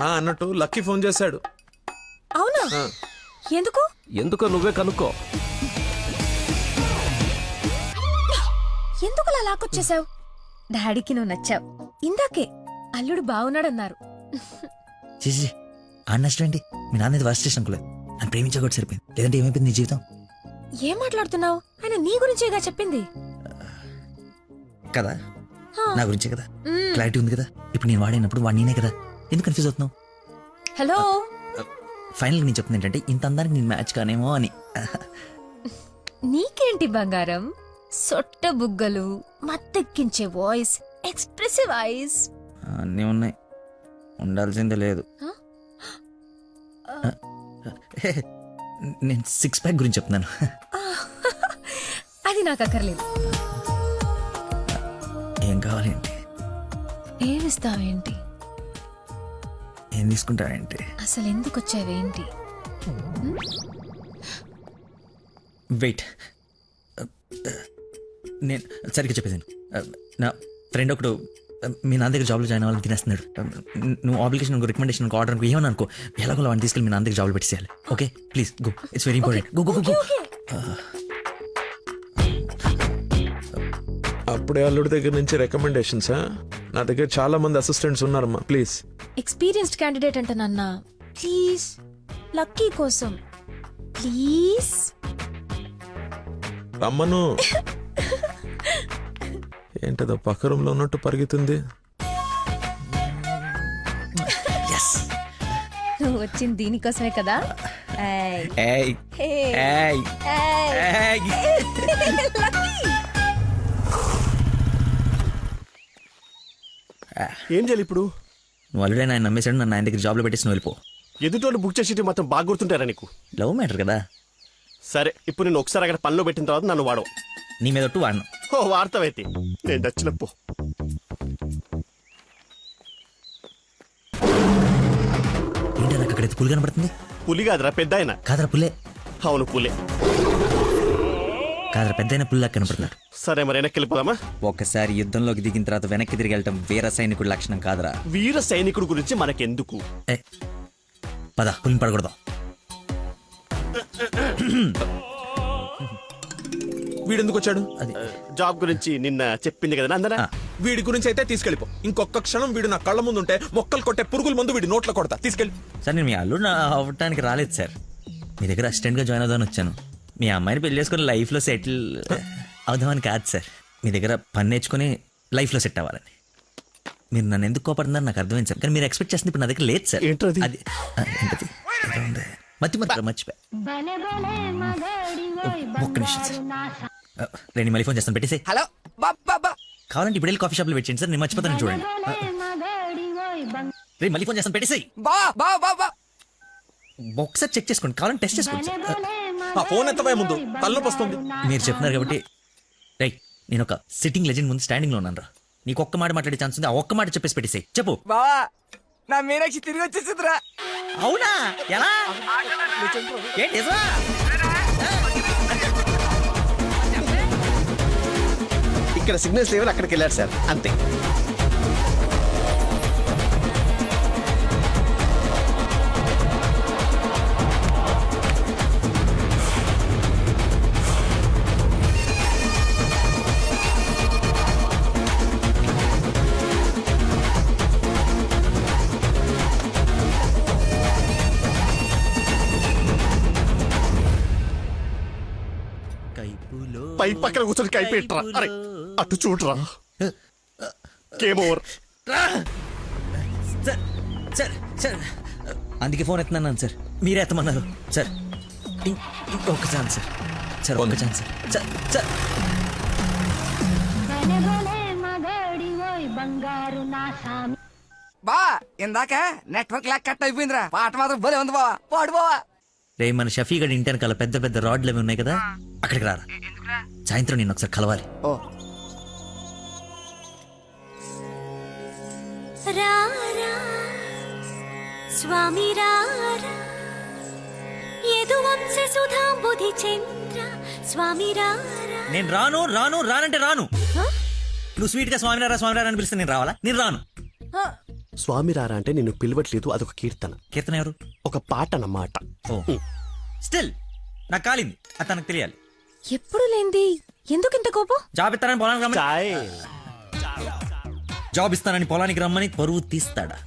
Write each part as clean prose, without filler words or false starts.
అన్నట్టు lucky phone చేశాడు. అవునా? ఎందుకు? ఎందుకో నువ్వే కనుక్కో. ఎందుకు అలా లాక్కొచ్చేసావు? డాడీకి నువ్వు నచ్చావు. ఇందాకే అల్లుడు బాగున్నాడన్నారు. చేసి అన్నష్టండి మీ నాన్న వర్స్ట్ స్టేషన్ అనుకోలేదు. నన్ను ప్రేమించకూడదు సరిపోయింది. లేదంటే ఏమైపోయింది నీ జీవితం? ఏం మాట్లాడుతున్నావు? ఆయన నీ గురించేగా చెప్పింది. కదా నా గురించే కదా. క్లారిటీ ఉంది కదా. ఇప్పుడు నేను వాడినప్పుడు వాడు నేనే కదా. ఎందుకు కన్ఫ్యూజ్ అవుతున్నావు? హలో, ఫైనల్ నేను చెప్తుంది ఏంటంటే ఇంత అందానికి నేను మ్యాచ్ కానేమో అని. నీకేంటి బంగారం? సొట్ట బుగ్గలు, మత్తెక్కించే వాయిస్, ఎక్స్ప్రెసివ్ ఐస్ అన్నీ ఉన్నాయి, ఉండాల్సిందే లేదు. నేను 6 ప్యాక్ గురించి చెప్తున్నాను. అది నాకు అక్కర్లేదు. ఏం కావాలేంటి? ఏమిస్తావేంటి? ఏం తీసుకుంటావేంటి? అసలు ఎందుకు వచ్చావేంటి? వెయిట్, నేను సరిగ్గా చెప్పేసాను. నా ఫ్రెండ్ ఒకడు మీ నాన్న దగ్గర జాబ్లో జాయిన్ అవ్వాలని తినేస్తున్నాడు. నువ్వు అప్లికేషన్ రికమెండేషన్ ఆర్డర్ అనుకో, ఏమని అనుకో, ఎలాగో వాడిని తీసుకెళ్ళి మీ నాన్న దగ్గర జాబ్లో పెట్టేసేయాలి. Okay please go, it's very important. Go go go. అప్పుడే అల్లుడి దగ్గర నుంచి రికమెండేషన్సా? నా దగ్గర చాలా మంది అసిస్టెంట్స్ ఉన్నారమ్మా, ప్లీజ్. ఎక్స్పీరియన్స్డ్ క్యాండిడేట్ అంట నాన్న. ప్లీజ్, లక్కీ కోసం ప్లీజ్ రమ్మను. ఏంటదో పక్క రూమ్ లో ఉన్నట్టు పరిగెత్తుంది. నువ్వు వచ్చింది దీనికోసమే కదా. ఏం చేయాలి ఇప్పుడు? నువ్వు ఆల్రెడీ ఆయన నమ్మేశాడు. నన్ను ఆయన దగ్గర జాబ్లో పెట్టేసి నువ్వు వెళ్ళిపో. ఎదుటోళ్ళు బుక్ చేసి మొత్తం బాగా గుర్తుంటారా నీకు? లవ్ మ్యాటర్ కదా. సరే, ఇప్పుడు నేను ఒకసారి అక్కడ పనిలో పెట్టిన తర్వాత నన్ను వాడవు. నీ మీద ఒట్టు వాడను. ఓ వార్తవైతే నేను దచ్చినప్పు. ఏంటి నాకు అక్కడైతే పులి కనబడుతుంది? పులి కాదురా, పెద్ద ఆయన. కాదరా పుల్లే. అవును పులే. కాదరా పెద్ద అయిన పుల్లా కనపడుతున్నాడు. సరే మరి వెనక్కి వెళ్ళిపోదామా? ఒక్కసారి యుద్ధంలోకి దిగిన తర్వాత వెనక్కి తిరిగి వెళ్ళటం వీర సైనికుడి లక్షణం కాదరా. వీర సైనికుడు గురించి మనకెందుకు? పద, పులిని పడకూడదాం. వీడెందుకు వచ్చాడు? అది జాబ్ గురించి నిన్న చెప్పింది కదా అందరా. వీడి గురించి అయితే తీసుకెళ్ళిపో. ఇంకొక క్షణం వీడు నా కళ్ళ ముందు ఉంటే మొక్కలు కొట్టే పురుగుల ముందు వీడి నోట్లో కొడతా. తీసుకెళ్ళి. సార్ నేను మీ అల్లుడు అవ్వటానికి రాలేదు సార్. మీ దగ్గర అసిస్టెంట్ గా జాయిన్ అవుదామని వచ్చాను. మీ అమ్మాయిని పెళ్లి చేసుకుని లైఫ్ లో సెటిల్ అవుదామని కాదు సార్. మీ దగ్గర పని నేర్చుకుని లైఫ్ లో సెట్ అవ్వాలని. మీరు నన్ను ఎందుకు కోపడుతున్నారు నాకు అర్థమైంది సార్. కానీ మీరు ఎక్స్పెక్ట్ చేస్తుంది ఇప్పుడు నా దగ్గర లేదు సార్. ఏంటది? అది ఏంటది? మర్చిపోయా. ఒక్క నిమిషం సార్. నేను మళ్ళీ ఫోన్ చేస్తాను, పెట్టేసి. హలో బాబా, కావాలంటే ఇప్పుడు వెళ్ళి కాఫీ షాప్ లో పెట్టండి సార్. నేను మర్చిపోతాను చూడండి. రే మళ్ళీ ఫోన్ చేస్తాను, పెట్టేసి. బా బా బా బా ఒకసారి చెక్ చేసుకోండి, కావాలంటే టెస్ట్ చేసుకోండి సార్. ఆ ఫోన్ ఎత్తవే ముందు, తలనొప్పి వస్తుంది. మీరు చెప్తున్నారు కాబట్టి రైట్. నేను ఒక సిట్టింగ్ లెజెండ్ ముందు స్టాండింగ్ లో ఉన్నాను రా. నీకు ఒక్క మాట మాట్లాడే ఛాన్స్ ఉంది. ఆ ఒక్క మాట చెప్పేసి పెట్టేసి చెప్పు. బావా, నా మీనాక్షి తిరిగి వచ్చేసిందిరా. అవునా? ఎలా? ఏంటి నిజమా? ఇక్కడ సిగ్నల్స్ లేవని అక్కడికి వెళ్ళారు సార్, అంతే. పై పక్కన కూర్చొని కైపెట్టరా. అరే అటు చూడరా. Game over. Sir sir sir అందుకే ఫోన్ ఎత్తున్నాను సార్. మీరే ఎత్తమన్నారు సార్. ఇంకొక ఛాన్స్ సార్. సార్ ఒక్క ఛాన్స్ సార్. సార్ బా, ఇందాక నెట్వర్క్ లాక్ కట్ అయిపోయిందిరా. పాట మాత్రం భలే ఉంది బావా, పాడు బావా. రే మన షఫీ గడి ఇంటి వెనకాల పెద్ద పెద్ద రాడ్లు అవి ఉన్నాయి కదా, అక్కడికి రారా. సాయంత్రం నేను ఒకసారి కలవాలి. ఓ రారా స్వామి రారా యదువంశ సుధాంబుధి చంద్ర స్వామి రారా. నేను రాను రాను రానంటే రాను. నువ్వు స్వీట్ గా స్వామినారా స్వామినారా అని పిలిస్తే నేను రావాలా? నేను రాను. స్వామి రారా అంటే నిన్ను పిలవట్లేదు, అదొక కీర్తన, కీర్తన ఎవరు? ఒక పాట అన్నమాట. ఓ స్టిల్ నాకు కాలింది, అది తనకు తెలియాలి. ఎప్పుడు లేంది ఎందుకు ఇంత కోపం? జాబ్ ఇస్తానని పొలానికి రమ్మని, చాయ్. జాబ్ ఇస్తానని పొలానికి రమ్మని పరువు తీస్తాడా?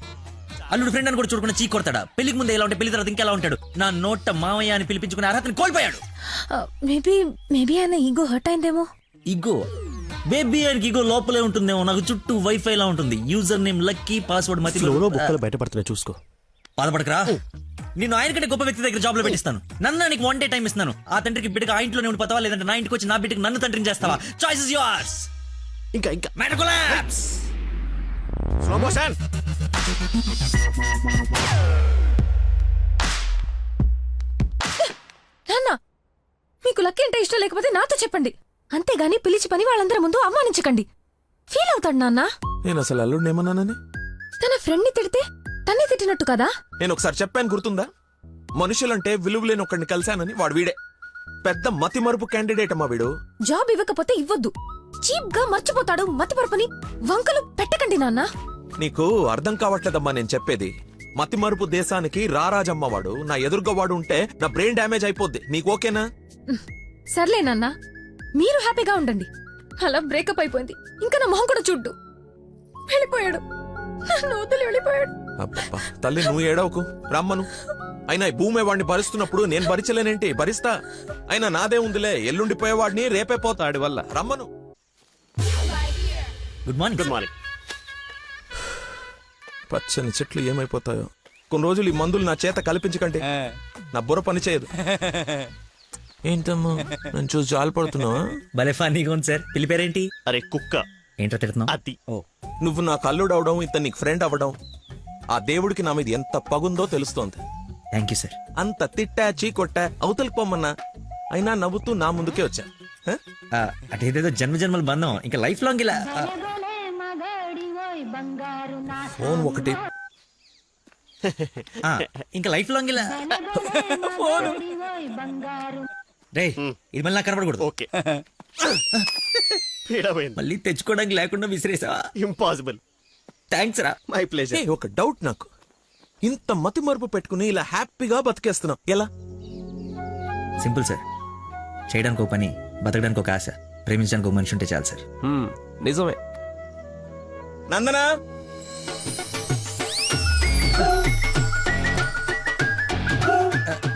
అల్లుడు ఫ్రెండ్ అని కూడా చూడకుండా చీ కొడతాడా? పెళ్లికి ముందు ఎలా ఉంటే పెళ్లి తర్వాత ఇంకెలా ఉంటాడు? నా నోట మామయ్య అని పిలిపించుకునే అర్హతని కోల్పోయాడు. మేబీ ఆయన ఈగో హర్ట్ అయిందేమో. ఇగో బేబీ ఆయనకి ఇగో లోపలే ఉంటుందేమో. నాకు చుట్టూ వైఫై లా ఉంటుంది. యూజర్ నేమ్ లక్కీ, పాస్వర్డ్ మతి. ఫ్లోలో బుక్కలు బయటపడుతున్నాయి చూసుకో. బాధపడకరా, నిన్ను ఆయన కంటే గొప్ప వ్యక్తి దగ్గర జాబ్ లో పెట్టిస్తాను. నన్ను నీకు 1 day టైం ఇస్తున్నాను. ఆ తండ్రికి బిడ్డకి ఆ ఇంట్లోనే ఉండి పోతావా, లేదంటే నా ఇంటికి వచ్చి నా బిడ్డకి నన్ను తండ్రిని చేస్తావా? Choice is yours. ఇంకా ఇంకా మ్యాటర్ కొలాప్స్. Slow motion. నాన్న, మీకు లక్కీ అంటే ఇష్టం లేకపోతే నాతో చెప్పండి, అంతేగాని పిలిచి పని వాళ్ళందరి ముందు అవమానించకండి. ఫీల్ అవుతాడు నాన్న. నేను అసలు అల్లుడిని ఏమన్నానని? తన ఫ్రెండ్ ని తిడితే తన్ని తిట్టినట్టు కదా. నేను ఒకసారి చెప్పాను, గుర్తుందా? మనుషులంటే విలువలేని ఒకడిని కలిశానని. వాడు వీడే పెద్ద మతి మరుపు క్యాండిడేట్ అమ్మా వీడు. జాబ్ ఇవ్వకపోతే ఇవ్వద్దు, చీప్ గా మర్చిపోతాడు. మతిపరపని వంకలు పెట్టకండి నాన్న. నీకు అర్థం కావట్లేదమ్మా నేను చెప్పేది. మతి మరుపు దేశానికి రారాజమ్మ వాడు. నా ఎదురుగా వాడు ఉంటే నా బ్రెయిన్ డ్యామేజ్ అయిపోద్ది. నీకు ఓకేనా? సర్లే నాన్న, మీరు హ్యాపీగా ఉండండి. అలా బ్రేకప్ అయిపోయింది, ఇంకా నా మొహం కూడా చూడ్డు. వెళ్ళిపోయాడు, నన్ను వదిలి వెళ్ళిపోయాడు. అబ్బబ్బా, తల్లి నువ్వు ఏడవకు, రమ్మను. అయినా ఈ భూమి వాడిని భరిస్తున్నప్పుడు నేను భరించలేనేంటి? భరిస్తా. అయినా నాదే ఉందిలే, ఎల్లుండిపోయేవాడిని రేపే పోతాడి వల్ల. రమ్మను. Good morning. Good morning. పచ్చని చెట్లు ఏమైపోతాయో. కొన్ని రోజులు ఈ మందులు నా చేత కల్పించకండి, నా బుర్ర పని చేయదు. ఏంటమ్మా నన్ను చూసి జాలిపడుతున్నావా? భలే ఫన్నీగా ఉంది సార్. పిల్లి పేరేంటి? అరే కుక్క. ఏంటో తిడుతున్నావు? అది ఓ నువ్వు నాకు అల్లుడు అవడం, ఇతను నీకు ఫ్రెండ్ అవ్వడం, ఆ దేవుడికి నా మీద ఎంత పగుందో తెలుస్తోంది. Thank you sir. అంత తిట్టా చీకొట్టా అవతలికి పొమ్మన్నా, అయినా నవ్వుతూ నా ముందుకే వచ్చా. హ? అటేదేదో జన్మ జన్మల బంధం, ఇంకా లైఫ్ లాంగ్ ఇలా. ఫోన్ ఒకటి. ఇంకా లైఫ్ లాంగ్ ఇలా. రే ఇది మళ్ళీ నాకు కనపడకూడదు. ఓకే. పీడమైంది. మళ్ళీ తెచ్చుకోవడానికి లేకుండా విసిరేసావా? ఇంపాసిబుల్. థ్యాంక్స్ రా. My pleasure. ఒక డౌట్ నాకు. ఇంత మతి మరుపు పెట్టుకుని ఇలా హ్యాపీగా బతికేస్తున్నావు ఎలా? Simple sir. చేయడానికి ఒక పని, బతకడానికి ఒక ఆశ, ప్రేమించడానికి ఒక మనిషి ఉంటే చాలు సార్. నిజమే. నందనా,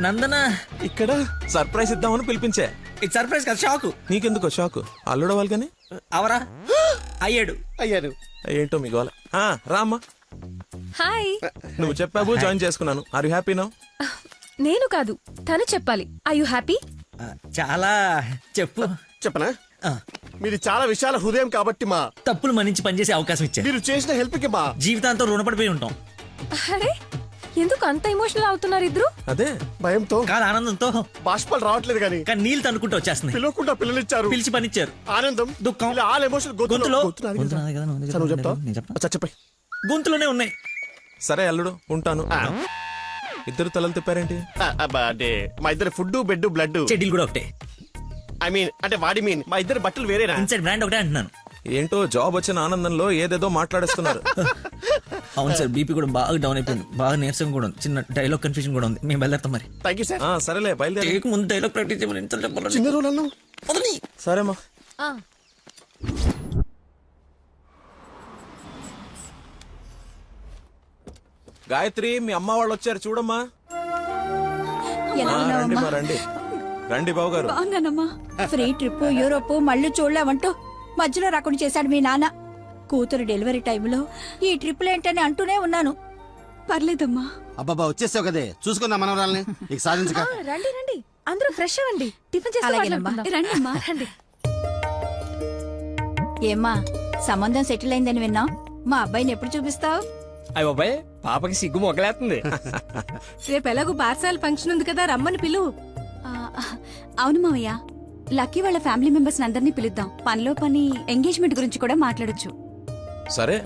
నందన ఇక్కడ సర్ప్రైజ్ ఇద్దామని పిలిపించా. ఇది సర్ప్రైజ్ కదా, షాక్. నీకెందుకో షాక్? అల్లుడవాలి కానీ అవరా అయ్యాడు. అయ్యారు. ఏంటో మీ గోల. రామ్మా. హాయ్. నువ్వు చెప్పావు, జాయిన్ చేసుకున్నాను. Are you happy now? నేను కాదు, తను చెప్పాలి. I you happy? చాలా. చెప్పు. చెప్పనా? ఆ, మీరు చాలా విశాల హృదయం కాబట్టి మా తప్పులు మన్నించి పనిచేసే అవకాశం ఇచ్చారు. మీరు చేసిన హెల్ప్ కి మా జీవితాంతం రుణపడిపోయి ఉంటాం. అరే, ఎందుకు అంత ఎమోషనల్ అవుతున్నారు ఇద్దరు? అదే భయంతో కాదు, ఆనందంతో. బాష్పాలు రావట్లేదు కానీ కానీ నీళ్ళు తనుకుంటూ వచ్చేస్తున్నాయి. పిలవకుండా పిల్లలిచ్చారు. పిలిచి పనిచ్చారు. ఆనందం, దుఃఖం. ఇలా ఆల్ ఎమోషన్ గొంతులో. గొంతులో గొంతు నాది కదా, నువ్వు చెప్తావు. నేను చెప్పనా? అచ్చా చెప్పండి. గొంతులోనే ఉన్నాయి. సరే అల్లుడు, ఉంటాను. ఇద్దరు తలలు తిప్పారేంటి? అంటే మా ఇద్దరు ఫుడ్ బెడ్ బ్లడ్. చెడ్డీలు కూడా ఒకటే. ఐ మీన్ అంటే వాడి మీన్ మా ఇద్దరు బట్టలు వేరేనా? ఇన్సైడ్ బ్రాండ్ ఒకటే అంటున్నాను. ఏంటో జాబ్ వచ్చిన ఆనందంలో ఏదేదో మాట్లాడేస్తున్నారు. అవును సార్, బీపీ కూడా బాగా డౌన్ అయిపోయింది. బాగా నీరసం కూడా ఉంది. చిన్న డైలాగ్ కన్ఫ్యూజన్ కూడా ఉంది. మేము బయలుదేరుతాం మరి. Thank you sir. సరేలే బయలుదేరి. టేక్ ముందు డైలాగ్ ప్రాక్టీస్ చేయమని ఎంత చెప్పాలి? చిన్న రోజు అన్నావు. సరేమ్మా. గాయత్రి, మీ అమ్మ వాళ్ళు వచ్చారు చూడమ్మా. రండి మా, రండి రండి బాబు గారు. బాగున్నానమ్మా. ఫ్రీ ట్రిప్ యూరోప్ మళ్ళీ చూడలేమంటూ మధ్యలో రాకుండా చేశాడు మీ నాన్న. కూతురు డెలివరీ టైంలో ఈ ట్రిప్లేంటని అంటూనే ఉన్నాను. పర్లేదమ్మా. అబ్బాబా వచ్చేసావు కదే, చూసుకుందాం మనవరాల్ని. ఇక సాధించక. రండి రండి, అందరూ ఫ్రెష్ అవ్వండి. టిఫిన్ చేసి అలాగేనమ్మా. రండమ్మా. రండి. ఏమ్మా, సంబంధం సెటిల్ అయిందని విన్నాం. మా అబ్బాయిని ఎప్పుడు చూపిస్తావు? అయ్య బాబాయ్, పాపకి సిగ్గు మొగలేస్తుంది. రేపు ఎలాగో పార్సల్ ఫంక్షన్ ఉంది కదా, రమ్మని పిలువు. అవును మావయ్య, లక్కీ వాళ్ళ ఫ్యామిలీ మెంబర్స్ అందరినీ పిలుద్దాం. పనిలో పని ఎంగేజ్మెంట్ గురించి కూడా మాట్లాడొచ్చు. సరే.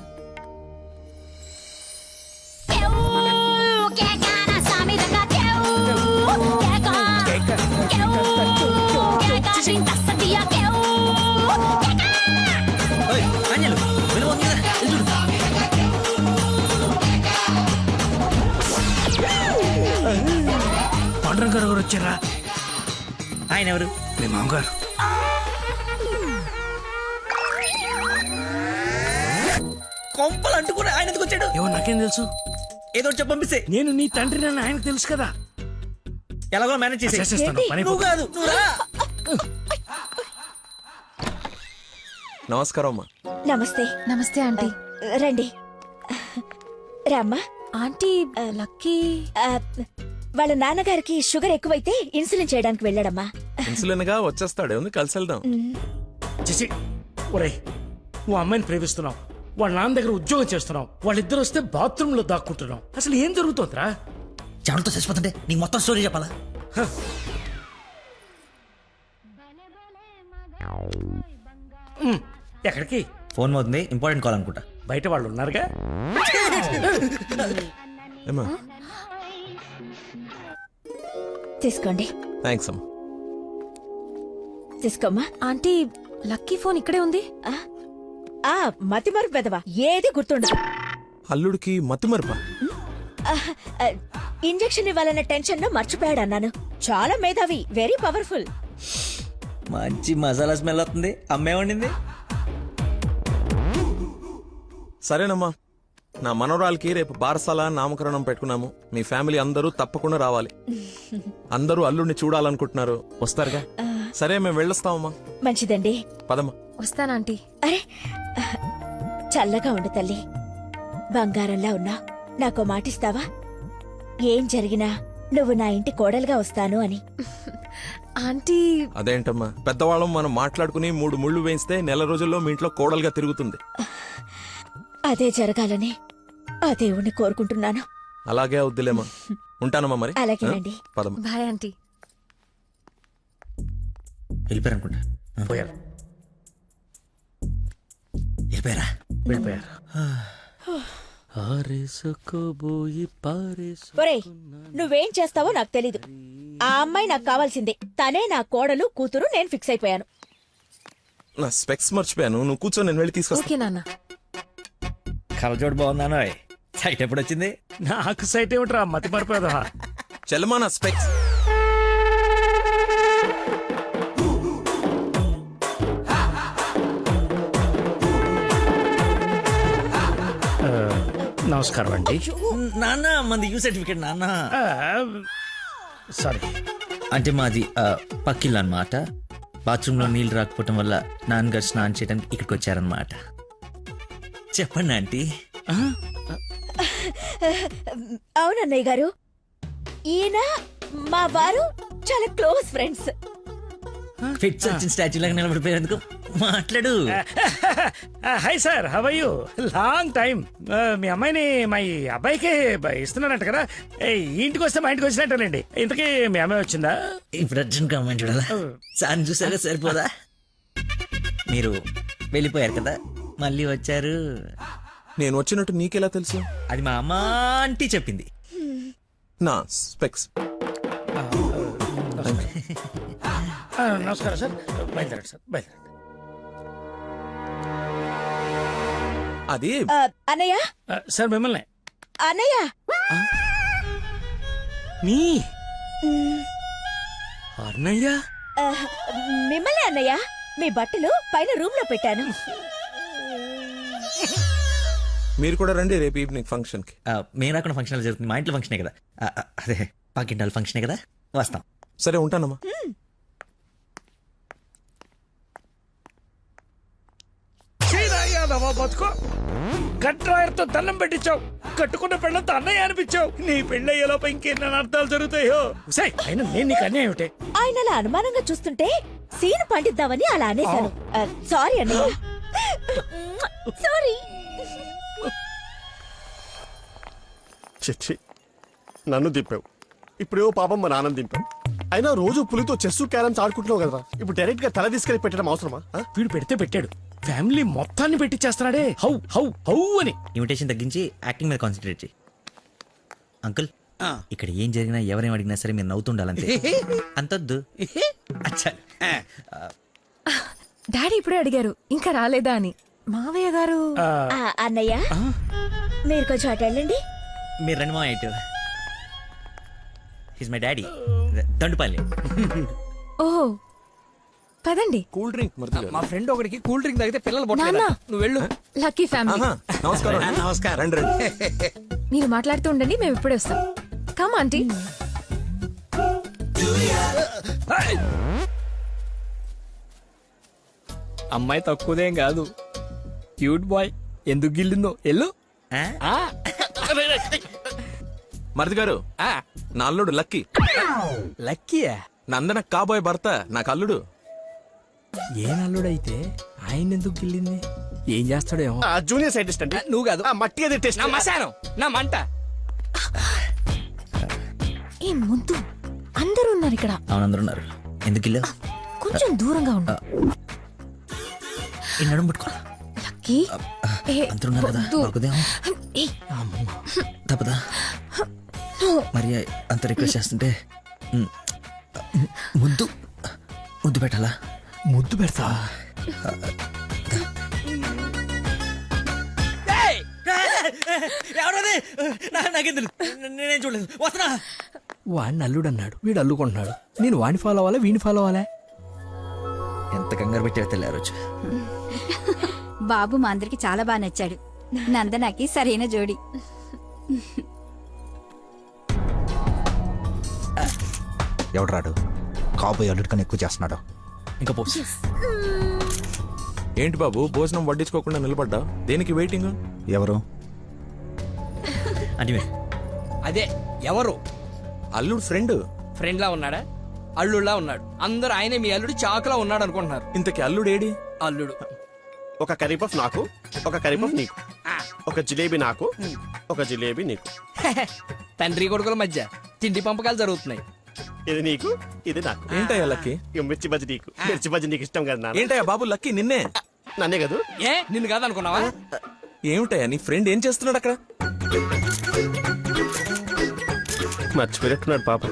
ఓయ్, ఆంజలు, వెళ్ళు, ఉంది కదా, వెళ్ళు చూడు. పాండురంగ గారు వచ్చారా? ఆయన ఎవరు? మీ మామగారు. కొంపలు అంటుకుని ఆయన ఎందుకు వచ్చాడు? ఏమో నాకేం తెలుసు. ఏదో ఒకటి చెప్పి పంపిస్తే నేను నీ తండ్రి నన్ను ఆయనకు తెలుసు కదా. ఎలాగో మేనేజ్ చేసి చేసేస్తాను, పని నువ్వు కాదు నువ్వు రా. నమస్కారం అమ్మా. నమస్తే. నమస్తే ఆంటీ. రండి రామ్మా. ఆంటీ లక్కీ ఆ, వాళ్ళ నాన్నగారికి షుగర్ ఎక్కువైతే ఇన్సులిన్ చేయడానికి వెళ్ళాడమ్మా. ఇన్సులిన్ గా వచ్చేస్తాడే ఉంది, కలిసి వెళ్దాం. చేసి ఒరే, నువ్వు అమ్మాయిని ప్రేమిస్తున్నావు, వాళ్ళ నాన్న దగ్గర ఉద్యోగం చేస్తున్నావు, వాళ్ళిద్దరు వస్తే బాత్రూమ్ లో దాక్కుంటున్నావు. అసలు ఏం జరుగుతోందిరా? చెమటతో చచ్చిపోతుంటే నీకు మొత్తం స్టోరీ చెప్పాలా? ఎక్కడికి? ఫోన్ అవుతుంది, ఇంపార్టెంట్ కాల్ అనుకుంటా. బయట వాళ్ళు ఉన్నారుగా. ఏమా? తీసుకోండి. థ్యాంక్స్ అమ్మా. తీసుకోమ్మా. ఆంటీ లక్కీ ఫోన్ ఇక్కడే ఉంది. ఆ మతి మరుపు పెదవా, ఏది గుర్తుండదు. అల్లుడికి మతిమరుపా? ఇంజెక్షన్ ఇవ్వాలన్న టెన్షన్ లో మర్చిపోయాడు అన్నాను. చాలా మేధావి, వెరీ పవర్ఫుల్. మంచి మసాలా స్మెల్ వస్తుంది. అమ్మే వండింది. సరేనమ్మా, నా మనవరాలకి రేపు బారసాల నామకరణం పెట్టుకున్నాము. మీ ఫ్యామిలీ అందరూ తప్పకుండా రావాలి. అందరూ అల్లుడిని చూడాలనుకుంటున్నారు, వస్తారుగా? సరే, మేము వెళ్ళొస్తామమ్మా. మంచిదండి. పదమ్మా. వస్తానంటీ. అరే చల్లగా ఉండు తల్లి, బంగారంలా ఉన్నా. నాకో మాటిస్తావా? ఏం జరిగినా నువ్వు నా ఇంటి కోడలుగా వస్తాను అని. ఆంటీ అదేంటమ్మా, పెద్దవాళ్ళం మనం మాట్లాడుకుని 3 ముళ్ళు వేయిస్తే నెల రోజుల్లో మీ ఇంట్లో కోడలుగా తిరుగుతుంది. అదే జరగాలని ఆ దేవుణ్ణి కోరుకుంటున్నాను. అలాగే అవుద్దిలేమా. ఉంటానమ్మా మరి. అలాగేనండి. పదమ్మా. Bye aunty. వెళ్ళిపోయారు అనుకుంటా. పోయారు. వెళ్ళిపోయారా? వెళ్ళిపోయారు. ఒరేయ్, నువ్వేం చేస్తావో నాకు తెలీదు. ఆ అమ్మాయి నాకు కావాల్సిందే. తనే నా కోడలు, కూతురు. నేను ఫిక్స్ అయిపోయాను. నా స్పెక్స్ మర్చిపోయాను, నువ్వు కూర్చో, నేను వెళ్ళి తీసుకొస్తా. ఓకే నాన్న. కలజోడు బాగుందానో. సైట్ ఎప్పుడు వచ్చింది? నాకు సైట్ ఏమిట్రా, మతి మరిపోదా. చెల్లమా నా స్పెక్స్. నమస్కారం అండి. నాన్న మంది యూ సర్టిఫికేట్ నాన్న. సారీ. అంటే మాది పక్కిల్లు అన్నమాట. బాత్రూమ్ లో నీళ్లు రాకపోవటం వల్ల నాన్నగారు స్నానం చేయడానికి ఇక్కడికి వచ్చారనమాట. చెప్పండి ఆంటీ. అవునన్నయ్య గారు, ఈయన మా వారు చాలా క్లోజ్ ఫ్రెండ్స్. ఫిట్స్ వచ్చిన స్టాచ్యూ లాగా నిలబడిపోయేందుకు మాట్లాడు. Hi sir, how are you? Long time. మీ అమ్మాయిని మా ఈ అబ్బాయికి ఇస్తున్నానంట కదా. ఈ ఇంటికి వస్తే మా ఇంటికి వచ్చినట్టేనండి. ఇంతకీ మీ అమ్మాయి వచ్చిందా? ఇప్పుడు అర్జున్ కమెంట్ చూడాలా? సార్ చూసారా, సరిపోదా? మీరు వెళ్ళిపోయారు కదా, మళ్ళీ వచ్చారు. నేను వచ్చినట్టు నీకెలా తెలుసు? అది మా అమ్మ ఆంటీ చెప్పింది. నా స్పెక్స్. నమస్కారం సార్. బయలుదేరండి సార్, బయలుదేరండి. అది అన్నయ్య, సార్ మిమ్మల్ని. అన్నయ్య, మీ అన్నయ్య? మిమ్మల్ని అన్నయ్య. మీ బట్టలు పైన రూమ్ లో పెట్టాను. మీరు కూడా రండి రేపు ఈవినింగ్ ఫంక్షన్ కి. మేము రాకుండా ఫంక్షన్ జరుగుతుంది. మా ఇంట్లో ఫంక్షనే కదా. అదే పాకింటాల్ ఫంక్షనే కదా, వస్తాం. సరే, ఉంటానమ్మా. బతుకో, కట్రాయర్తో దండం పెట్టించావు, కట్టుకున్న పెళ్ళంతా అన్నయ్య అనిపించావు. నీ పెళ్ళయ్యేలోపు ఇంకెన్న అర్థాలు జరుగుతాయో. అయినా నేను నీకు అన్నయ్య ఏమిటే? ఆయన అలా అనుమానంగా చూస్తుంటే సీను పండిద్దామని అలా అనేశాను. సారీ అన్నయ్య, సారీ. చిచ్చి, నన్ను దింపావు. ఇప్పుడేవో పాపం మా నాన్న దింపావు. అయినా రోజు పులితో చెస్ క్యారమ్స్ ఆడుకుంటున్నావు కదా, ఇప్పుడు డైరెక్ట్ గా తల తీసుకెళ్లి పెట్టడం అవసరమా? వీడు పెడితే పెట్టాడు, ఫ్యామిలీ మొత్తాన్ని పెట్టిచ్చేస్తున్నాడే. హౌ హౌ హౌ అని. ఇన్విటేషన్ తగ్గించి యాక్టింగ్ మీద కాన్సన్ట్రేట్ చేయి. అంకుల్, ఇక్కడ ఏం జరిగినా ఎవరేం అడిగినా సరే మీరు నవ్వుతుండాలంతే. అంతొద్దు. అచ్చా. డాడీ ఇప్పుడే అడిగారు ఇంకా రాలేదా అని. మావయ్య గారు. అన్నయ్య, మీరు కొంచెం అటు వెళ్ళండి. మీరు రండి మా ఇటు. His my daddy Dandupalli. ఓహో పదండి. కూల్ డ్రింక్ మరిది గారు. మా ఫ్రెండ్ ఒకడికి కూల్ డ్రింక్ తాగితే పిల్లలు నాన్న. పుట్టలేదా? నువ్వు వెళ్ళు. Lucky family. ఆహా, నమస్కారం. నమస్కారం. రండి రండి. మీరు మాట్లాడుతూ ఉండండి, మేము ఇప్పుడే వస్తాం. Come aunty. అమ్మాయి తక్కువదేం కాదు, క్యూట్ బాయ్. ఎందుకు గిల్లిందో ఎల్లు. ఆ? మరిది గారు, నా అల్లుడు లక్కీ. లక్కీయా? నందన కాబోయే భర్త నాకు అల్లుడు. ఏ నల్లుడైతే ఆయన ఎందుకు గిల్లింది? ఏం చేస్తాడేమో. జూనియర్ సైంటిస్ట్ అండి. నువ్వు కాదు, మట్టి అది టెస్ట్. నా మశానం, నా మంట. ఏ ముద్దు, అందరూ ఉన్నారు ఇక్కడ. అవును అందరు ఉన్నారు. ఎందుకు ఇల్లు కొంచెం దూరంగా ఉండు. ఈ నడుము పట్టుకోరా. లక్కీ. ఏ, అందరు ఉన్నారు కదా, వద్దు. బాగుదేమో. ఏయ్, తప్పదా? నువ్వు. మరి అంత రిక్వెస్ట్ చేస్తుంటే మ్, ముద్దు ముద్దు పెట్టాలా? ముద్దు పెడతా. ఎవరది? నాకెందుకు, నేనేం చూడలేదు. వస్తున్నా. వాడిని అల్లుడు అన్నాడు, వీడు అల్లుకుంటున్నాడు. నేను వాడిని ఫాలో అవ్వాలా, వీడిని ఫాలో అవ్వాలా? ఎంత కంగారు పెట్టి తెల్లారు రోజు. బాబు మా అందరికి చాలా బాగా నచ్చాడు. నందనకి సరైన జోడి. ఎవడు రాడు కాబోయే అల్లుడి కన్నా ఎక్కువ చేస్తున్నాడు. ఇంకా పోసి ఏంటి బాబు భోజనం వడ్డించుకోకుండా నిలబడ్డా? దేనికి వెయిటింగ్? ఎవరు? అంటే అదే ఎవరు? అల్లుడు ఫ్రెండ్. ఫ్రెండ్ లా ఉన్నాడా? అల్లుడులా ఉన్నాడు. అందరూ ఆయనే మీ అల్లుడు చాకులా ఉన్నాడు అనుకుంటున్నారు. ఇంతకి అల్లుడు ఏడి? అల్లుడు ఒక కర్రీ పఫ్ నాకు, ఒక కర్రీ పఫ్ నీకు, ఒక జిలేబీ నాకు, ఒక జిలేబీ నీకు. తండ్రి కొడుకుల మధ్య తిండి పంపకాలు జరుగుతున్నాయి. ఇది నీకు, ఇది నాకు. ఏంటయ్యా లక్కీ? ఇక మిర్చి బజ్జి నీకు, మిర్చి బజ్జి నీకు ఇష్టం కదా నాన్న? ఏంటయ్యా బాబు లక్కీ నిన్నే? నన్నే కదా. ఏ నిన్ను కాదనుకున్నావా? ఏమిటయ్యా నీ ఫ్రెండ్ ఏం చేస్తున్నాడు అక్కడ? మర్చిపోయినట్టున్నాడు పాప.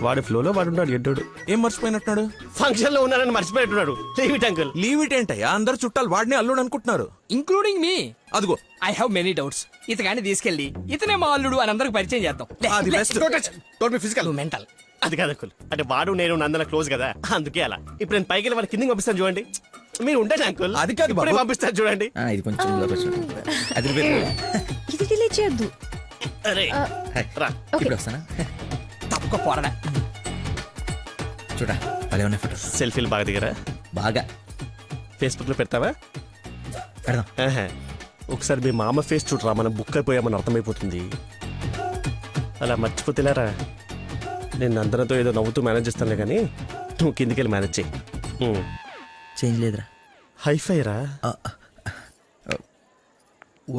వాడి ఫ్లోలో వాడు ఉన్నాడు ఎడ్డోడు. ఏం మర్చిపోయినట్టున్నాడు? ఫంక్షన్ లో ఉన్నాడని మర్చిపోయినట్టున్నాడు. Leave it uncle. Leave it ఏంటయ్యా? అందరు చుట్టాలు వాడిని అల్లుడు అనుకుంటున్నారు. ఇంక్లూడింగ్ మీ. అదిగో ఐ హావ్ మెనీ డౌట్స్. ఇతగాని తీసుకెళ్లి ఇతనే మా అల్లుడు అని అందరికి పరిచయం చేద్దాం. అది best. Don't be physical. Mental. అది కాదు అంకుల్. అంటే వాడు నేను నందన క్లోజ్ కదా, అందుకే అలా. ఇప్పుడు నేను పైకి వెళ్ళి వాడి కిందకి పంపిస్తాను చూడండి. మీరు ఉండండి అంకుల్. అది కాదు ఇప్పుడే బాబు. పంపిస్తాను చూడండి. ఇది కొంచెం లోకి వచ్చినట్టు. అది ఇది డిలీట్ చేయొద్దు. అరే రా. ఇప్పుడు వస్తానా? తప్పక పోరడా. చూడా భలే ఉన్నాయి ఫోటో. సెల్ఫీలు బాగా దిగరా? బాగా ఫేస్బుక్ లో పెడతావా? పెడదాం. ఆహా. ఒకసారి మీ మామ ఫేస్ చూడరా, మనం బుక్ అయిపోయామని అర్థమైపోతుంది. అలా మర్చిపోతేలేరా. నేను అందరితో ఏదో నవ్వుతూ మేనేజ్ చేస్తానులే కానీ నువ్వు కిందికి వెళ్ళి మేనేజ్ చేయి. చేంజ్ లేదురా. హైఫై రా.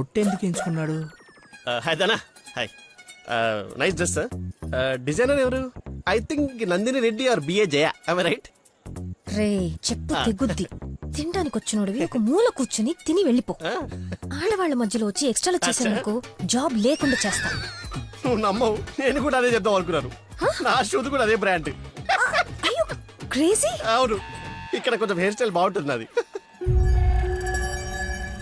ఒట్టెందుకు ఎంచుకున్నాడు? Hi Dana. Hi. Nice dress sir. Designer ఎవరు? I think Nandini Reddy or B A. రైట్? రే చెప్పు తెగుద్ది. తినడానికి వచ్చినోడివి ఒక మూల కూర్చుని తిని వెళ్ళిపో. ఆడవాళ్ల మధ్యలో వచ్చి ఎక్స్ట్రాలు చేసేందుకు జాబ్ లేకుండా చేస్తా. నువ్వు నమ్మవు, నేను కూడా అదే చెప్దాం అనుకున్నాను. నా షూది కూడా అదే బ్రాండ్. అయ్యో క్రేజీ. అవును, ఇక్కడ కొంచెం హెయిర్ స్టైల్ బాగుంటుంది అది.